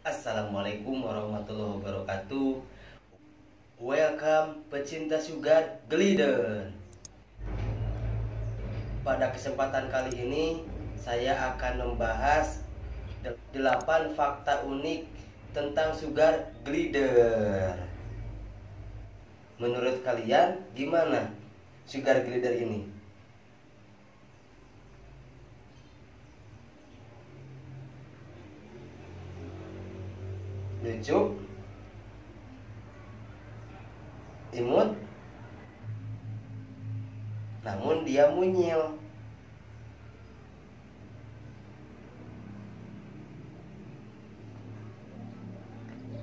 Assalamualaikum warahmatullahi wabarakatuh. Welcome pecinta sugar glider. Pada kesempatan kali ini saya akan membahas 8 fakta unik tentang sugar glider. Menurut kalian gimana sugar glider ini? Lucu, imut, namun dia mungil.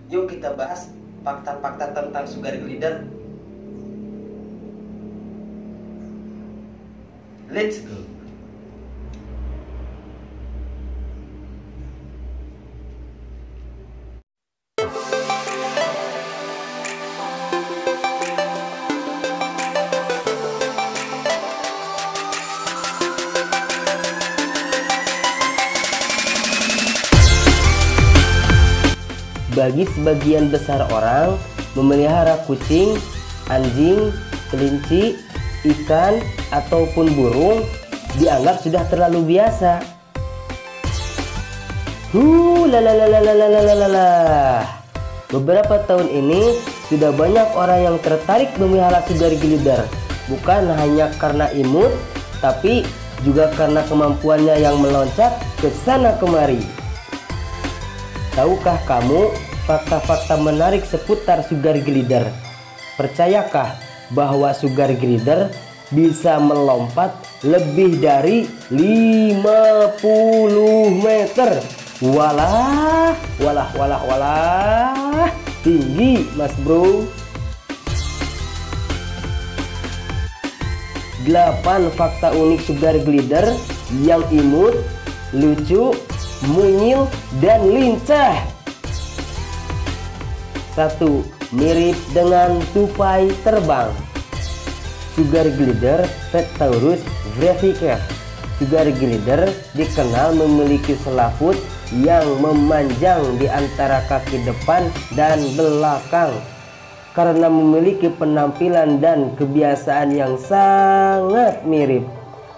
Yuk kita bahas fakta-fakta tentang sugar glider. Let's go. Bagi sebagian besar orang, memelihara kucing, anjing, kelinci, ikan, ataupun burung dianggap sudah terlalu biasa. Beberapa tahun ini sudah banyak orang yang tertarik memelihara sugar glider, bukan hanya karena imut, tapi juga karena kemampuannya yang meloncat ke sana kemari. Tahukah kamu fakta-fakta menarik seputar sugar glider? Percayakah bahwa sugar glider bisa melompat lebih dari 50 meter? Walah, tinggi mas bro. 8 fakta unik sugar glider yang imut, lucu, mungil, dan lincah. 1. Mirip dengan tupai terbang. Sugar glider Petaurus brevicae. Sugar glider dikenal memiliki selaput yang memanjang di antara kaki depan dan belakang. Karena memiliki penampilan dan kebiasaan yang sangat mirip,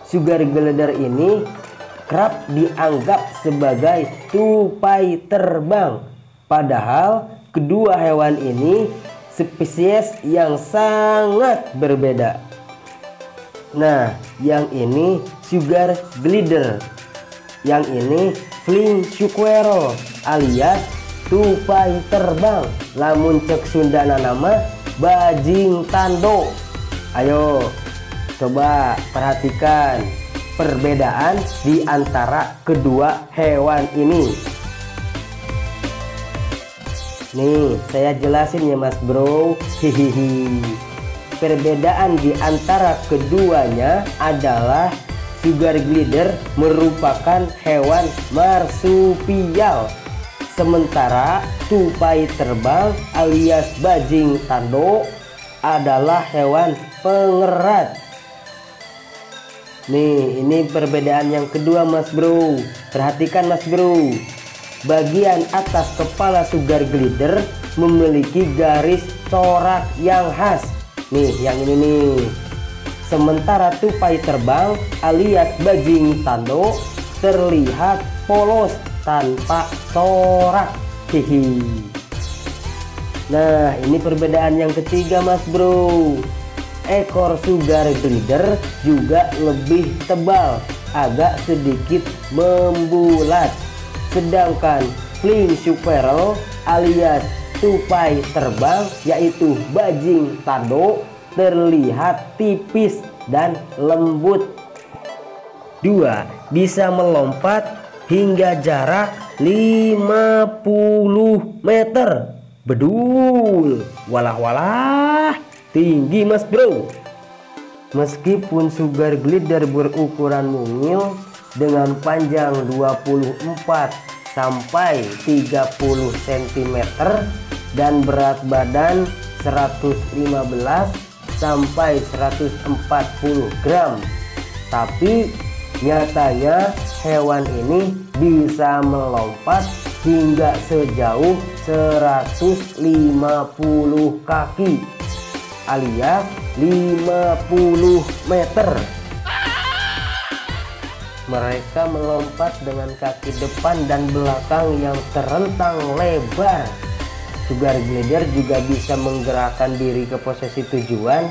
sugar glider ini kerap dianggap sebagai tupai terbang. Padahal kedua hewan ini spesies yang sangat berbeda. Nah, yang ini sugar glider, yang ini flying squirrel alias tupai terbang. Lamun cek Sundana nama bajing tando. Ayo coba perhatikan perbedaan di antara kedua hewan ini. Nih, saya jelasin ya mas bro. Hihihi. Perbedaan di antara keduanya adalah sugar glider merupakan hewan marsupial, sementara tupai terbang alias bajing tando adalah hewan pengerat. Nih, ini perbedaan yang kedua mas bro. Perhatikan mas bro. Bagian atas kepala sugar glider memiliki garis corak yang khas. Nih, yang ini nih. Sementara tupai terbang alias bajing tando terlihat polos tanpa corak. Hihi. Nah, ini perbedaan yang ketiga mas bro. Ekor sugar glider juga lebih tebal, agak sedikit membulat. Sedangkan flying squirrel alias tupai terbang yaitu bajing tando terlihat tipis dan lembut. 2. Bisa melompat hingga jarak 50 meter. Bedul. Walah, tinggi mas bro. Meskipun sugar glider berukuran mungil dengan panjang 24 sampai 30 cm dan berat badan 115 sampai 140 gram, tapi nyatanya hewan ini bisa melompat hingga sejauh 150 kaki alias 50 meter. Mereka melompat dengan kaki depan dan belakang yang terentang lebar. Sugar glider juga bisa menggerakkan diri ke posisi tujuan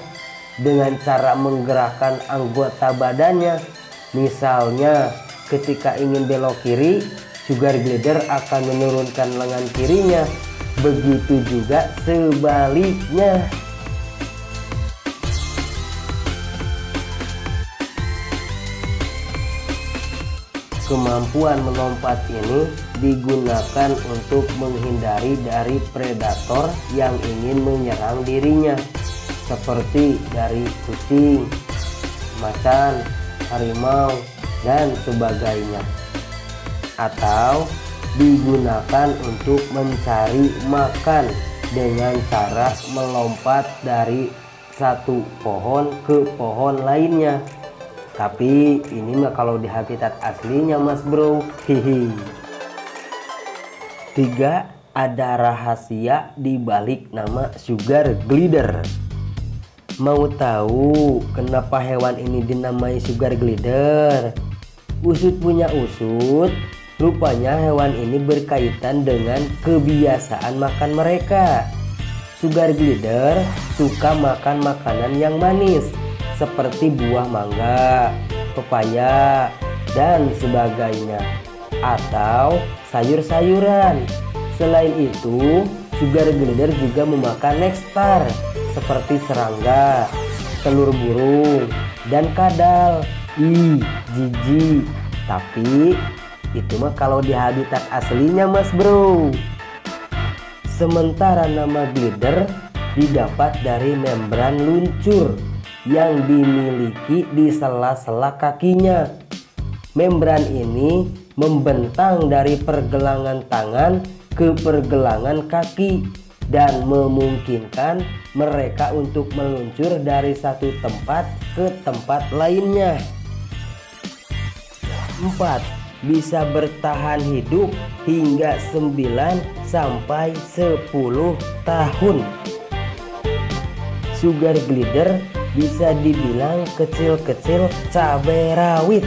dengan cara menggerakkan anggota badannya. Misalnya ketika ingin belok kiri, sugar glider akan menurunkan lengan kirinya. Begitu juga sebaliknya. Kemampuan melompat ini digunakan untuk menghindari dari predator yang ingin menyerang dirinya, seperti dari kucing, macan, harimau, dan sebagainya. Atau digunakan untuk mencari makan dengan cara melompat dari satu pohon ke pohon lainnya. Tapi ini mah kalau di habitat aslinya mas bro. Hihi. 3. Ada rahasia di balik nama sugar glider. Mau tahu kenapa hewan ini dinamai sugar glider? Usut punya usut, rupanya hewan ini berkaitan dengan kebiasaan makan mereka. Sugar glider suka makan makanan yang manis seperti buah mangga, pepaya, dan sebagainya, atau sayur-sayuran. Selain itu, sugar glider juga memakan nektar seperti serangga, telur burung, dan kadal. Ih, jijik. Tapi itu mah kalau di habitat aslinya mas bro. Sementara nama glider didapat dari membran luncur yang dimiliki di sela-sela kakinya. Membran ini membentang dari pergelangan tangan ke pergelangan kaki dan memungkinkan mereka untuk meluncur dari satu tempat ke tempat lainnya. 4. Bisa bertahan hidup hingga 9 sampai 10 tahun. Sugar glider bisa dibilang kecil-kecil cabai rawit.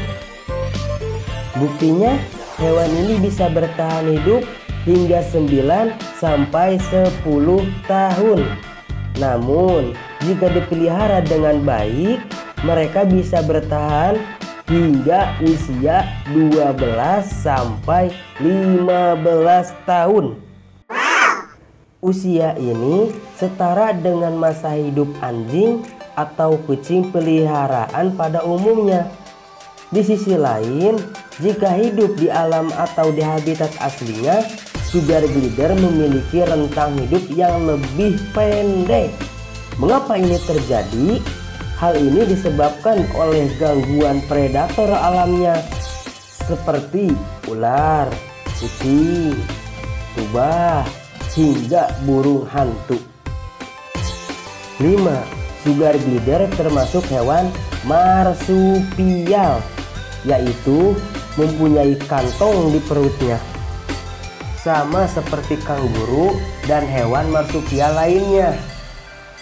Buktinya hewan ini bisa bertahan hidup hingga 9 sampai 10 tahun. Namun jika dipelihara dengan baik, mereka bisa bertahan hingga usia 12 sampai 15 tahun. Usia ini setara dengan masa hidup anjing atau kucing peliharaan pada umumnya. Di sisi lain, jika hidup di alam atau di habitat aslinya, sugar glider memiliki rentang hidup yang lebih pendek. Mengapa ini terjadi? Hal ini disebabkan oleh gangguan predator alamnya seperti ular, kucing, rubah, hingga burung hantu. 5. Sugar glider termasuk hewan marsupial, yaitu mempunyai kantong di perutnya. Sama seperti kanguru dan hewan marsupial lainnya.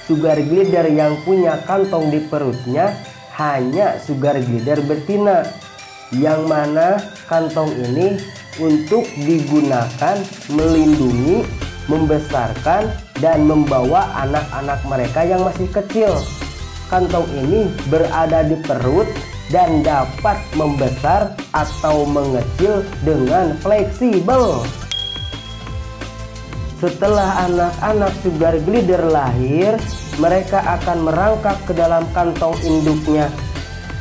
Sugar glider yang punya kantong di perutnya hanya sugar glider betina, yang mana kantong ini untuk digunakan melindungi, membesarkan, dan membawa anak-anak mereka yang masih kecil. Kantong ini berada di perut dan dapat membesar atau mengecil dengan fleksibel. Setelah anak-anak sugar glider lahir, mereka akan merangkak ke dalam kantong induknya.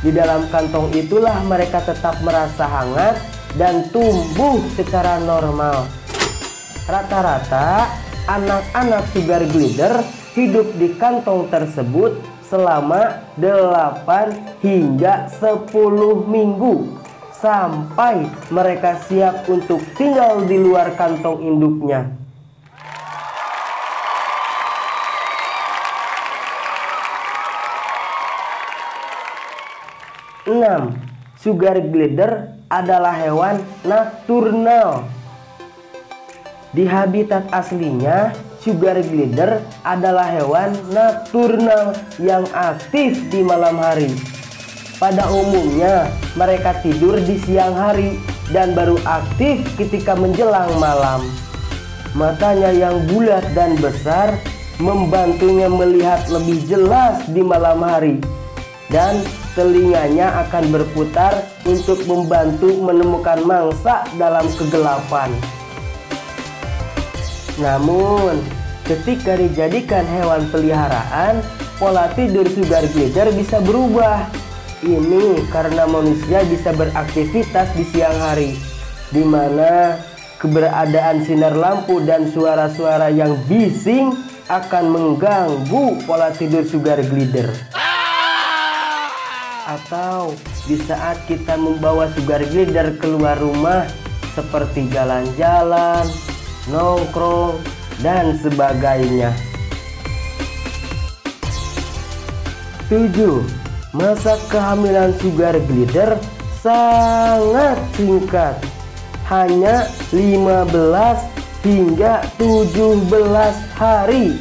Di dalam kantong itulah mereka tetap merasa hangat dan tumbuh secara normal. Rata-rata anak-anak sugar glider hidup di kantong tersebut selama 8 hingga 10 minggu sampai mereka siap untuk tinggal di luar kantong induknya. 6. Sugar glider adalah hewan nokturnal. Di habitat aslinya, sugar glider adalah hewan nokturnal yang aktif di malam hari. Pada umumnya, mereka tidur di siang hari dan baru aktif ketika menjelang malam. Matanya yang bulat dan besar membantunya melihat lebih jelas di malam hari, dan telinganya akan berputar untuk membantu menemukan mangsa dalam kegelapan. Namun, ketika dijadikan hewan peliharaan, pola tidur sugar glider bisa berubah. Ini karena manusia bisa beraktivitas di siang hari, di mana keberadaan sinar lampu dan suara-suara yang bising akan mengganggu pola tidur sugar glider. Atau di saat kita membawa sugar glider keluar rumah, seperti jalan-jalan, nongkrong, dan sebagainya. 7. Masa kehamilan sugar glider sangat singkat, hanya 15 hingga 17 hari.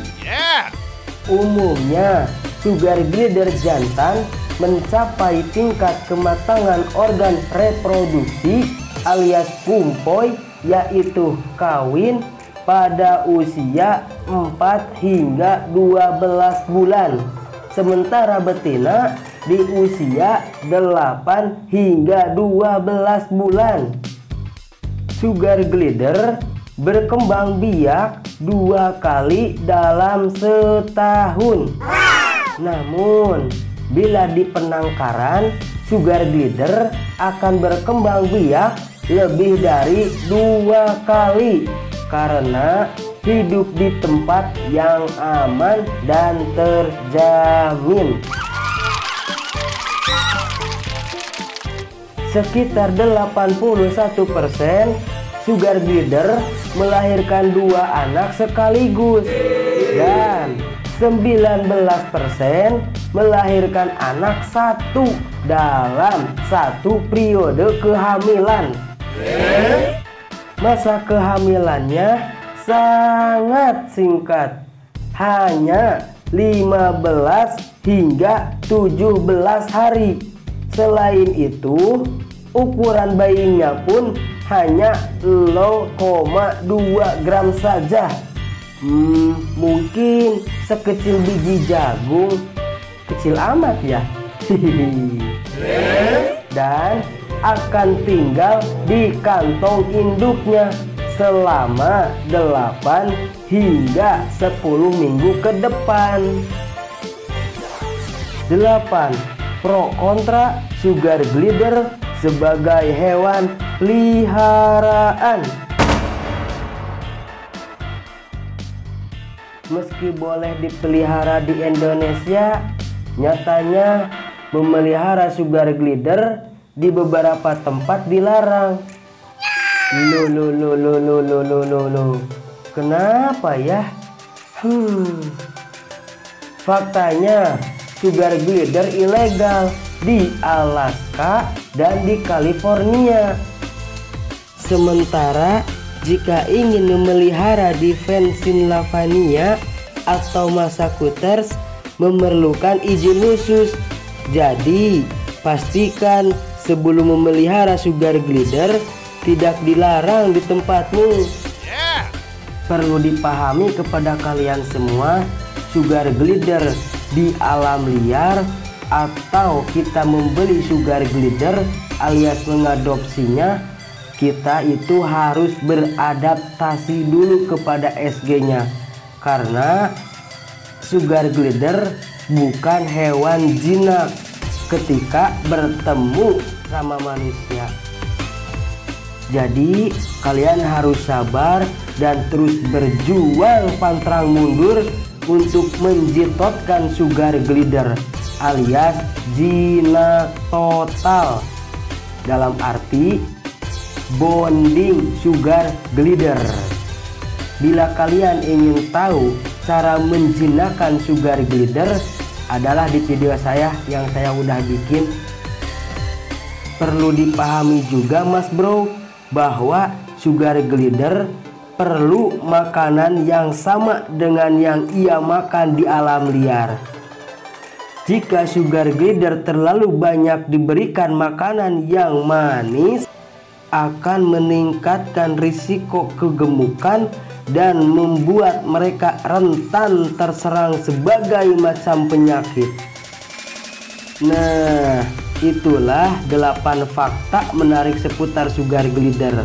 Umumnya sugar glider jantan mencapai tingkat kematangan organ reproduksi alias pumpoy, yaitu kawin, pada usia 4 hingga 12 bulan. Sementara betina di usia 8 hingga 12 bulan. Sugar glider berkembang biak 2 kali dalam setahun. Namun, bila di penangkaran, sugar glider akan berkembang biak lebih dari 2 kali karena hidup di tempat yang aman dan terjamin. Sekitar 81% sugar glider melahirkan 2 anak sekaligus, dan 19% melahirkan anak 1 dalam 1 periode kehamilan. Masa kehamilannya sangat singkat, hanya 15 hingga 17 hari. Selain itu, ukuran bayinya pun hanya 0,2 gram saja. Mungkin sekecil biji jagung. Kecil amat ya. Dan akan tinggal di kantong induknya selama 8 hingga 10 minggu ke depan. 8. Pro kontra sugar glider sebagai hewan peliharaan. Meski boleh dipelihara di Indonesia, nyatanya memelihara sugar glider di beberapa tempat dilarang. Loh. Kenapa ya? Faktanya sugar glider ilegal di Alaska dan di California. Sementara jika ingin memelihara di Pennsylvania atau Massachusetts memerlukan izin khusus. Jadi pastikan sebelum memelihara sugar glider tidak dilarang di tempatmu. Perlu dipahami kepada kalian semua, sugar glider di alam liar atau kita membeli sugar glider alias mengadopsinya, kita itu harus beradaptasi dulu kepada SG-nya, karena sugar glider bukan hewan jinak ketika bertemu sama manusia. Jadi kalian harus sabar dan terus berjuang pantang mundur untuk menjitotkan sugar glider alias jinak total, dalam arti bonding sugar glider. Bila kalian ingin tahu cara menjinakkan sugar glider, adalah di video saya yang saya udah bikin. Perlu dipahami juga mas bro, bahwa sugar glider perlu makanan yang sama dengan yang ia makan di alam liar. Jika sugar glider terlalu banyak diberikan makanan yang manis, akan meningkatkan risiko kegemukan dan membuat mereka rentan terserang sebagai macam penyakit. Nah, itulah 8 fakta menarik seputar sugar glider.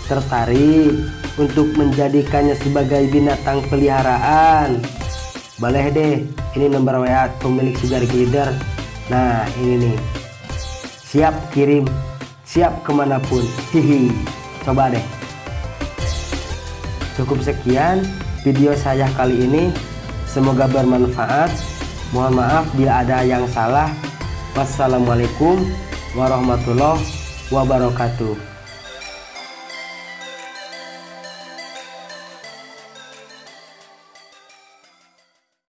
Tertarik untuk menjadikannya sebagai binatang peliharaan? Boleh deh, ini nomor WA pemilik sugar glider. Nah, ini nih, siap kirim, siap kemanapun. Hihi, coba deh. Cukup sekian video saya kali ini, semoga bermanfaat. Mohon maaf bila ada yang salah. Wassalamualaikum warahmatullahi wabarakatuh.